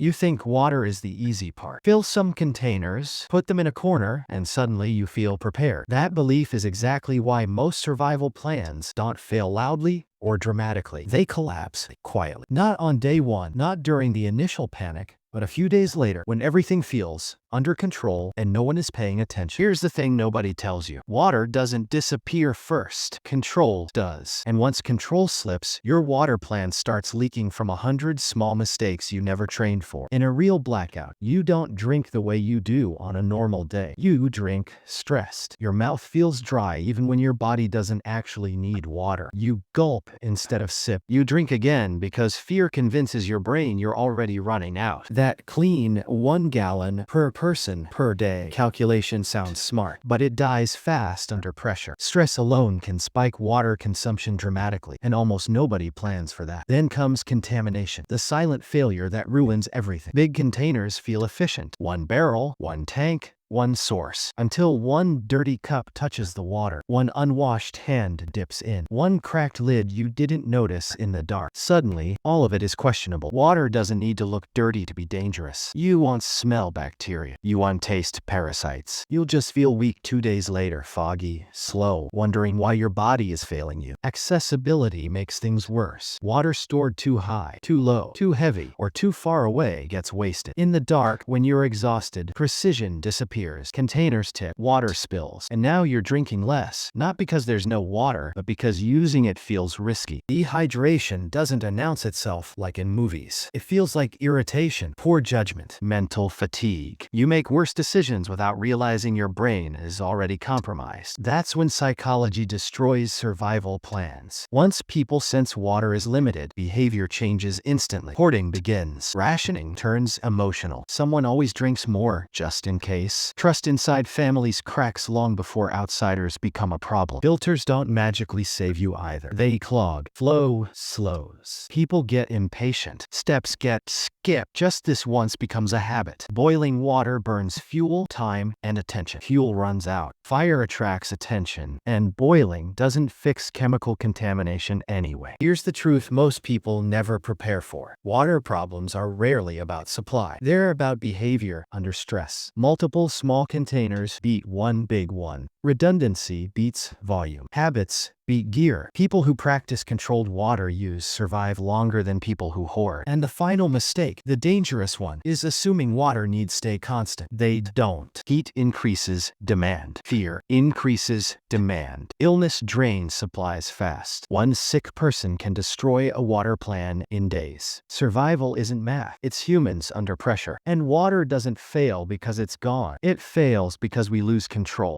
You think water is the easy part. Fill some containers, put them in a corner, and suddenly you feel prepared. That belief is exactly why most survival plans don't fail loudly or dramatically. They collapse quietly. Not on day one, not during the initial panic, but a few days later, when everything feels under control and no one is paying attention. Here's the thing nobody tells you. Water doesn't disappear first. Control does. And once control slips, your water plan starts leaking from 100 small mistakes you never trained for. In a real blackout, you don't drink the way you do on a normal day. You drink stressed. Your mouth feels dry even when your body doesn't actually need water. You gulp instead of sip. You drink again because fear convinces your brain you're already running out. That clean 1 gallon per person per day calculation sounds smart, but it dies fast under pressure. Stress alone can spike water consumption dramatically, and almost nobody plans for that. Then comes contamination, the silent failure that ruins everything. Big containers feel efficient. 1 barrel, 1 tank, 1 source. Until 1 dirty cup touches the water, 1 unwashed hand dips in, 1 cracked lid you didn't notice in the dark. Suddenly, all of it is questionable. Water doesn't need to look dirty to be dangerous. You won't smell bacteria. You won't taste parasites. You'll just feel weak 2 days later, foggy, slow, wondering why your body is failing you. Accessibility makes things worse. Water stored too high, too low, too heavy, or too far away gets wasted. In the dark, when you're exhausted, precision disappears. Containers tip, water spills, and now you're drinking less, not because there's no water, but because using it feels risky. Dehydration doesn't announce itself like in movies. It feels like irritation, poor judgment, mental fatigue. You make worse decisions without realizing your brain is already compromised. That's when psychology destroys survival plans. Once people sense water is limited, behavior changes instantly. Hoarding begins. Rationing turns emotional. Someone always drinks more, just in case. Trust inside families cracks long before outsiders become a problem. Filters don't magically save you either. They clog. Flow slows. People get impatient. Steps get skipped. Just this once becomes a habit. Boiling water burns fuel, time, and attention. Fuel runs out. Fire attracts attention. And boiling doesn't fix chemical contamination anyway. Here's the truth most people never prepare for. Water problems are rarely about supply. They're about behavior under stress. Multiple small containers beat 1 big one. Redundancy beats volume. Habits beat gear. People who practice controlled water use survive longer than people who hoard. And the final mistake, the dangerous one, is assuming water needs stay constant. They don't. Heat increases demand. Fear increases demand. Illness drains supplies fast. 1 sick person can destroy a water plan in days. Survival isn't math. It's humans under pressure. And water doesn't fail because it's gone. It fails because we lose control.